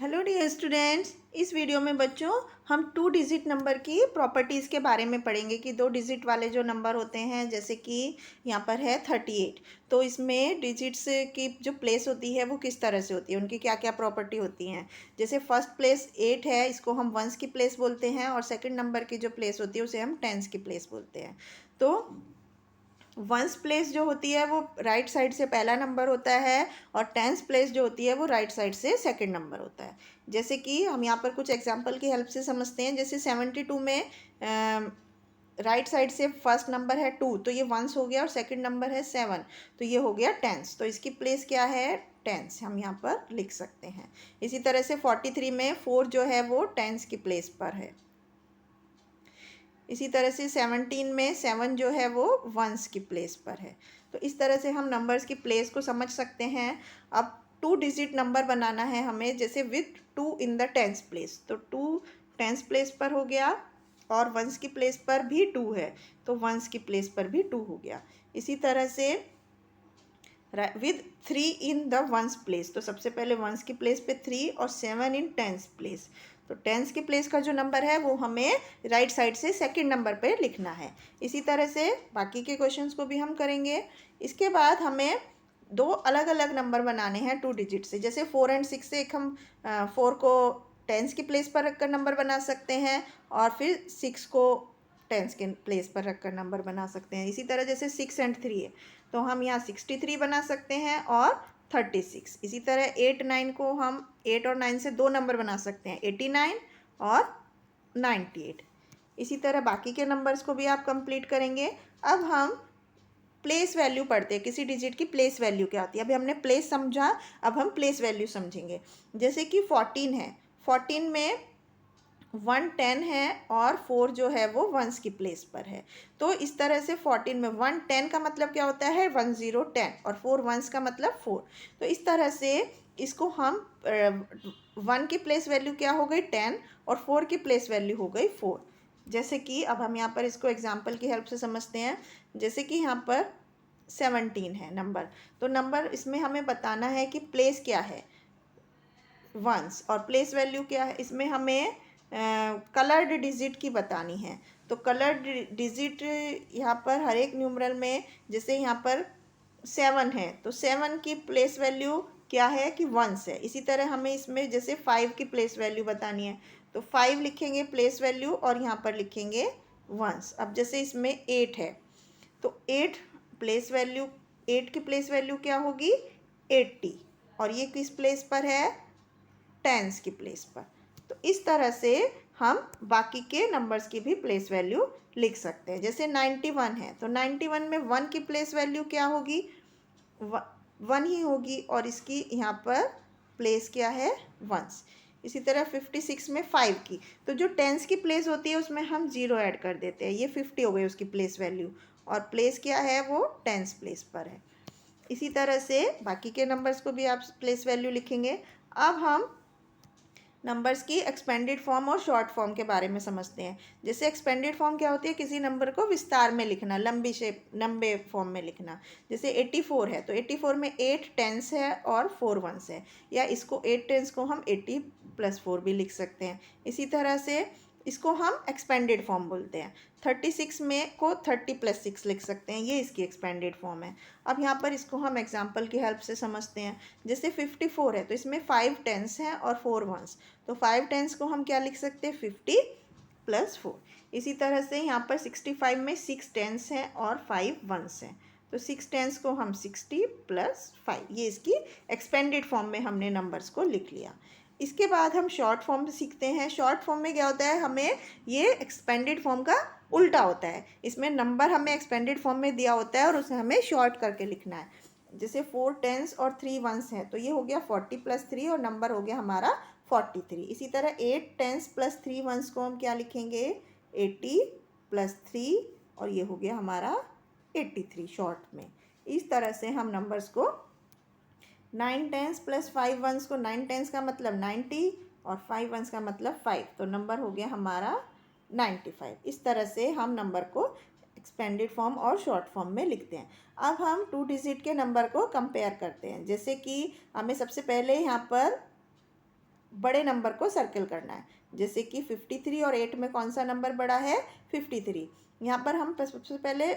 Hello dear students, इस video में बच्चों हम 2 डिजिट नंबर की प्रॉपर्टीज़ के बारे में पढ़ेंगे कि 2 डिजिट वाले जो नंबर होते हैं, जैसे कि यहाँ पर है 38। तो इसमें डिजिट्स की जो प्लेस होती है वो किस तरह से होती है, उनकी क्या क्या प्रॉपर्टी होती हैं। जैसे फर्स्ट प्लेस 8 है, इसको हम वंस की प्लेस बोलते हैं, और सेकेंड नंबर की जो प्लेस होती है उसे हम टेंस की प्लेस बोलते हैं। तो वंस प्लेस जो होती है वो राइट साइड से पहला नंबर होता है, और टेंस प्लेस जो होती है वो राइट साइड से सेकंड नंबर होता है। जैसे कि हम यहाँ पर कुछ एग्जांपल की हेल्प से समझते हैं। जैसे 72 में राइट साइड से फर्स्ट नंबर है 2, तो ये वंस हो गया, और सेकंड नंबर है 7, तो ये हो गया टेंस। तो इसकी प्लेस क्या है? टेंस, हम यहाँ पर लिख सकते हैं। इसी तरह से 43 में 4 जो है वो टेंस की प्लेस पर है। इसी तरह से 17 में 7 जो है वो वंस की प्लेस पर है। तो इस तरह से हम नंबर्स की प्लेस को समझ सकते हैं। अब 2 डिजिट नंबर बनाना है हमें, जैसे with 2 in the tens place. तो 2 टेंस प्लेस पर हो गया, और वंस की प्लेस पर भी 2 है, तो वंस की प्लेस पर भी 2 हो गया। इसी तरह से with 3 in the ones place, तो सबसे पहले वंस की प्लेस पे 3 और 7 इन टेंस प्लेस। तो टेंस की प्लेस का जो नंबर है वो हमें राइट साइड से सेकंड नंबर पे लिखना है। इसी तरह से बाकी के क्वेश्चंस को भी हम करेंगे। इसके बाद हमें 2 अलग अलग नंबर बनाने हैं 2 डिजिट से। जैसे 4 एंड 6 से एक हम 4 को टेंस की प्लेस पर रखकर नंबर बना सकते हैं, और फिर 6 को टेंस के प्लेस पर रखकर नंबर बना सकते हैं। इसी तरह जैसे 6 एंड 3 है, तो हम यहाँ 63 बना सकते हैं और 36। इसी तरह 8 9 को हम 8 और 9 से 2 नंबर बना सकते हैं, 89 और 98। इसी तरह बाकी के नंबर्स को भी आप कंप्लीट करेंगे। अब हम प्लेस वैल्यू पढ़ते हैं, किसी डिजिट की प्लेस वैल्यू क्या होती है। अभी हमने प्लेस समझा, अब हम प्लेस वैल्यू समझेंगे। जैसे कि 14 है, 14 में 1 10 है, और 4 जो है वो वंस की प्लेस पर है। तो इस तरह से 14 में 1 10 का मतलब क्या होता है? 1 0 10, और 4 वंस का मतलब 4। तो इस तरह से इसको हम 1 की प्लेस वैल्यू क्या हो गई? 10, और 4 की प्लेस वैल्यू हो गई 4। जैसे कि अब हम यहाँ पर इसको एग्जाम्पल की हेल्प से समझते हैं। जैसे कि यहाँ पर 17 है नंबर, तो नंबर इसमें हमें बताना है कि प्लेस क्या है, वंस, और प्लेस वैल्यू क्या है। इसमें हमें कलर्ड डिजिट की बतानी है। तो कलर्ड डिजिट यहाँ पर हर एक न्यूमरल में, जैसे यहाँ पर 7 है, तो 7 की प्लेस वैल्यू क्या है कि वंस है। इसी तरह हमें इसमें जैसे 5 की प्लेस वैल्यू बतानी है, तो 5 लिखेंगे प्लेस वैल्यू, और यहाँ पर लिखेंगे वंस। अब जैसे इसमें 8 है, तो 8 प्लेस वैल्यू, 8 की प्लेस वैल्यू क्या होगी? 80, और ये किस प्लेस पर है? टेंस की प्लेस पर। तो इस तरह से हम बाकी के नंबर्स की भी प्लेस वैल्यू लिख सकते हैं। जैसे 91 है, तो 91 में 1 की प्लेस वैल्यू क्या होगी? 1 ही होगी, और इसकी यहाँ पर प्लेस क्या है? वंस। इसी तरह 56 में 5 की, तो जो टेंस की प्लेस होती है उसमें हम 0 ऐड कर देते हैं, ये 50 हो गई उसकी प्लेस वैल्यू, और प्लेस क्या है? वो टेंस प्लेस पर है। इसी तरह से बाकी के नंबर्स को भी आप प्लेस वैल्यू लिखेंगे। अब हम नंबर्स की एक्सपेंडेड फॉर्म और शॉर्ट फॉर्म के बारे में समझते हैं। जैसे एक्सपेंडेड फॉर्म क्या होती है? किसी नंबर को विस्तार में लिखना, लंबे फॉर्म में लिखना। जैसे 84 है, तो 84 में 8 टेंस है और 4 वंस है, या इसको 8 टेंस को हम 80 + 4 भी लिख सकते हैं। इसी तरह से इसको हम एक्सपेंडेड फॉर्म बोलते हैं। 36 में को 30 + 6 लिख सकते हैं, ये इसकी एक्सपेंडेड फॉर्म है। अब यहाँ पर इसको हम एग्जाम्पल की हेल्प से समझते हैं। जैसे 54 है, तो इसमें 5 टेंस हैं और 4 वंस, तो 5 टेंस को हम क्या लिख सकते हैं? 50 + 4। इसी तरह से यहाँ पर 65 में 6 टेंस हैं और 5 वंस हैं, तो 6 टेंस को हम 60 + 5, ये इसकी एक्सपेंडेड फॉर्म में हमने नंबर्स को लिख लिया। इसके बाद हम शॉर्ट फॉर्म सीखते हैं। शॉर्ट फॉर्म में क्या होता है? हमें ये एक्सपेंडेड फॉर्म का उल्टा होता है। इसमें नंबर हमें एक्सपेंडेड फॉर्म में दिया होता है और उसे हमें शॉर्ट करके लिखना है। जैसे 4 टेंस और 3 वंस हैं, तो ये हो गया 40 + 3, और नंबर हो गया हमारा 43। इसी तरह 8 टेंस + 3 वंस को हम क्या लिखेंगे? 80 + 3, और ये हो गया हमारा 83 शॉर्ट में। इस तरह से हम नंबर्स को 9 टेंस + 5 वंस को, 9 टेंस का मतलब 90 और 5 वंस का मतलब 5, तो नंबर हो गया हमारा 95। इस तरह से हम नंबर को एक्सपेंडेड फॉर्म और शॉर्ट फॉर्म में लिखते हैं। अब हम 2 डिजिट के नंबर को कंपेयर करते हैं। जैसे कि हमें सबसे पहले यहाँ पर बड़े नंबर को सर्किल करना है। जैसे कि 53 और 8 में कौन सा नंबर बड़ा है? 53। यहाँ पर हम सबसे पहले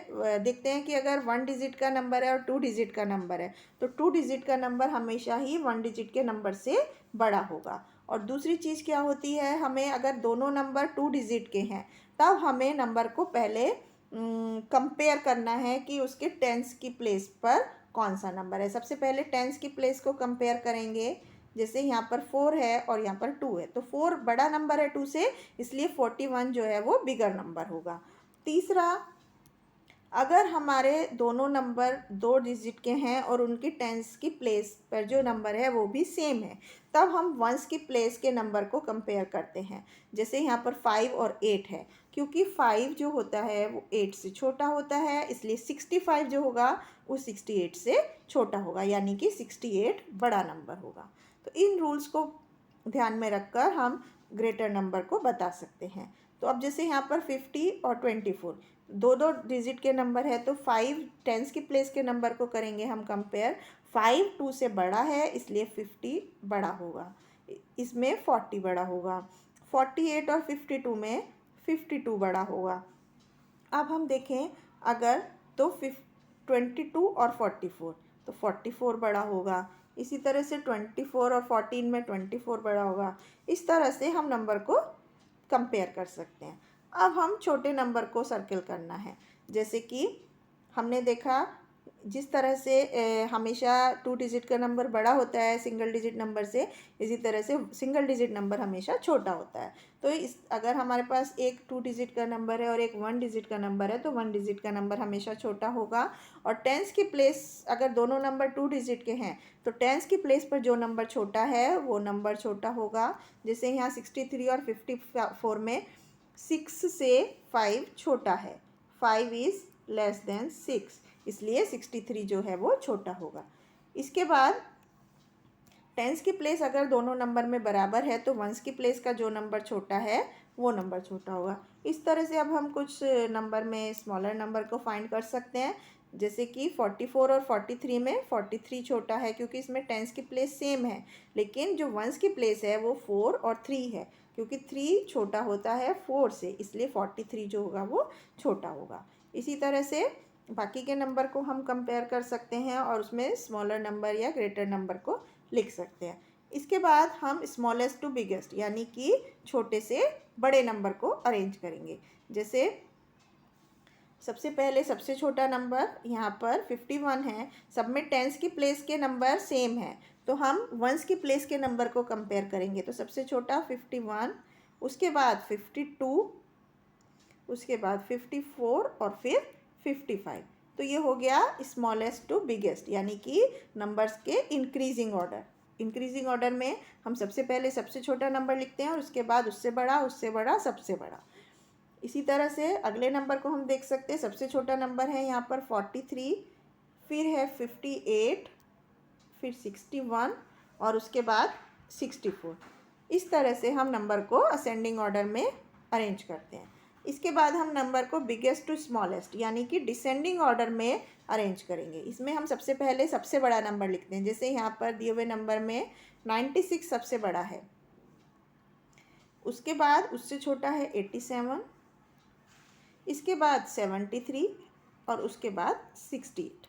देखते हैं कि अगर 1 डिजिट का नंबर है और 2 डिजिट का नंबर है तो 2 डिजिट का नंबर हमेशा ही 1 डिजिट के नंबर से बड़ा होगा। और दूसरी चीज़ क्या होती है, हमें अगर दोनों नंबर 2 डिजिट के हैं तब हमें नंबर को पहले कंपेयर करना है कि उसके टेंस की प्लेस पर कौन सा नंबर है। सबसे पहले टेंस की प्लेस को कंपेयर करेंगे। जैसे यहाँ पर 4 है और यहाँ पर 2 है तो 4 बड़ा नंबर है 2 से, इसलिए 41 जो है वो बिगर नंबर होगा। तीसरा, अगर हमारे दोनों नंबर 2 डिजिट के हैं और उनकी टेंस की प्लेस पर जो नंबर है वो भी सेम है, तब हम वंस की प्लेस के नंबर को कंपेयर करते हैं। जैसे यहाँ पर 5 और 8 है, क्योंकि 5 जो होता है वो 8 से छोटा होता है, इसलिए 65 जो होगा वो 68 से छोटा होगा, यानी कि 68 बड़ा नंबर होगा। तो इन रूल्स को ध्यान में रखकर हम ग्रेटर नंबर को बता सकते हैं। तो अब जैसे यहाँ पर 50 और 24 दो दो डिजिट के नंबर है तो 5 टेंस की प्लेस के नंबर को करेंगे हम कंपेयर। 5 2 से बड़ा है इसलिए 50 बड़ा होगा, इसमें 40 बड़ा होगा। 48 और 52 में 52 बड़ा होगा। अब हम देखें अगर तो 22 और 44 तो 44 बड़ा होगा। इसी तरह से 24 और 14 में 24 बड़ा होगा। इस तरह से हम नंबर को कंपेयर कर सकते हैं। अब हम छोटे नंबर को सर्किल करना है। जैसे कि हमने देखा जिस तरह से हमेशा 2 डिजिट का नंबर बड़ा होता है सिंगल डिजिट नंबर से, इसी तरह से सिंगल डिजिट नंबर हमेशा छोटा होता है। तो इस अगर हमारे पास एक 2 डिजिट का नंबर है और एक 1 डिजिट का नंबर है तो 1 डिजिट का नंबर हमेशा छोटा होगा। और टेंस की प्लेस अगर दोनों नंबर 2 डिजिट के हैं तो टेंस की प्लेस पर जो नंबर छोटा है वो नंबर छोटा होगा। जैसे यहाँ 63 और 54 में 6 से 5 छोटा है, 5 इज़ लेस देन 6, इसलिए 63 जो है वो छोटा होगा। इसके बाद टेंस की प्लेस अगर दोनों नंबर में बराबर है तो वंस की प्लेस का जो नंबर छोटा है वो नंबर छोटा होगा। इस तरह से अब हम कुछ नंबर में स्मॉलर नंबर को फाइंड कर सकते हैं। जैसे कि 44 और 43 में 43 छोटा है क्योंकि इसमें टेंस की प्लेस सेम है, लेकिन जो वंस की प्लेस है वो 4 और 3 है, क्योंकि 3 छोटा होता है 4 से, इसलिए 43 जो होगा वो छोटा होगा। इसी तरह से बाकी के नंबर को हम कंपेयर कर सकते हैं और उसमें स्मॉलर नंबर या ग्रेटर नंबर को लिख सकते हैं। इसके बाद हम स्मॉलेस्ट टू बिगेस्ट यानी कि छोटे से बड़े नंबर को अरेंज करेंगे। जैसे सबसे पहले सबसे छोटा नंबर यहाँ पर 51 है, सब में टेंस की प्लेस के नंबर सेम है तो हम वंस की प्लेस के नंबर को कंपेयर करेंगे। तो सबसे छोटा 51, उसके बाद 52, उसके बाद 54 और फिर 55। तो ये हो गया स्मॉलेस्ट टू बिगेस्ट यानी कि नंबर्स के इंक्रीजिंग ऑर्डर। इंक्रीजिंग ऑर्डर में हम सबसे पहले सबसे छोटा नंबर लिखते हैं और उसके बाद उससे बड़ा, उससे बड़ा, सबसे बड़ा। इसी तरह से अगले नंबर को हम देख सकते हैं। सबसे छोटा नंबर है यहाँ पर 43, फिर है 58, फिर 61 और उसके बाद 64। इस तरह से हम नंबर को असेंडिंग ऑर्डर में अरेंज करते हैं। इसके बाद हम नंबर को बिगेस्ट टू स्मॉलेस्ट यानी कि डिसेंडिंग ऑर्डर में अरेंज करेंगे। इसमें हम सबसे पहले सबसे बड़ा नंबर लिखते हैं। जैसे यहाँ पर दिए हुए नंबर में 96 सबसे बड़ा है, उसके बाद उससे छोटा है 87, इसके बाद 73 और उसके बाद 68।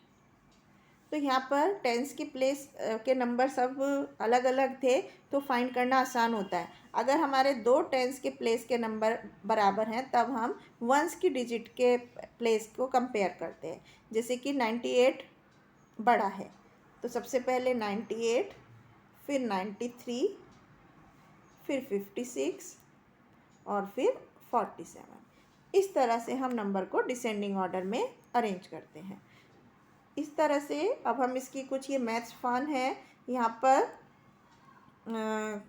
तो यहाँ पर टेंस की प्लेस के नंबर सब अलग अलग थे तो फाइंड करना आसान होता है। अगर हमारे दो टेंस के प्लेस के नंबर बराबर हैं तब हम वंस की डिजिट के प्लेस को कंपेयर करते हैं। जैसे कि 98 बड़ा है तो सबसे पहले 98, फिर 93, फिर 56 और फिर 47। इस तरह से हम नंबर को डिसेंडिंग ऑर्डर में अरेंज करते हैं। इस तरह से अब हम इसकी कुछ ये मैथ्स फन है, यहाँ पर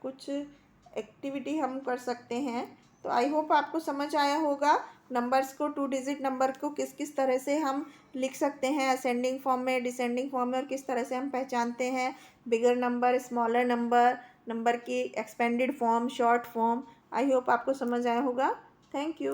कुछ एक्टिविटी हम कर सकते हैं। तो आई होप आपको समझ आया होगा नंबर्स को, 2 डिजिट नंबर को किस किस तरह से हम लिख सकते हैं असेंडिंग फॉर्म में, डिसेंडिंग फॉर्म में, और किस तरह से हम पहचानते हैं bigger number, smaller number, number की expanded form, short form. I hope आपको समझ आया होगा। Thank you.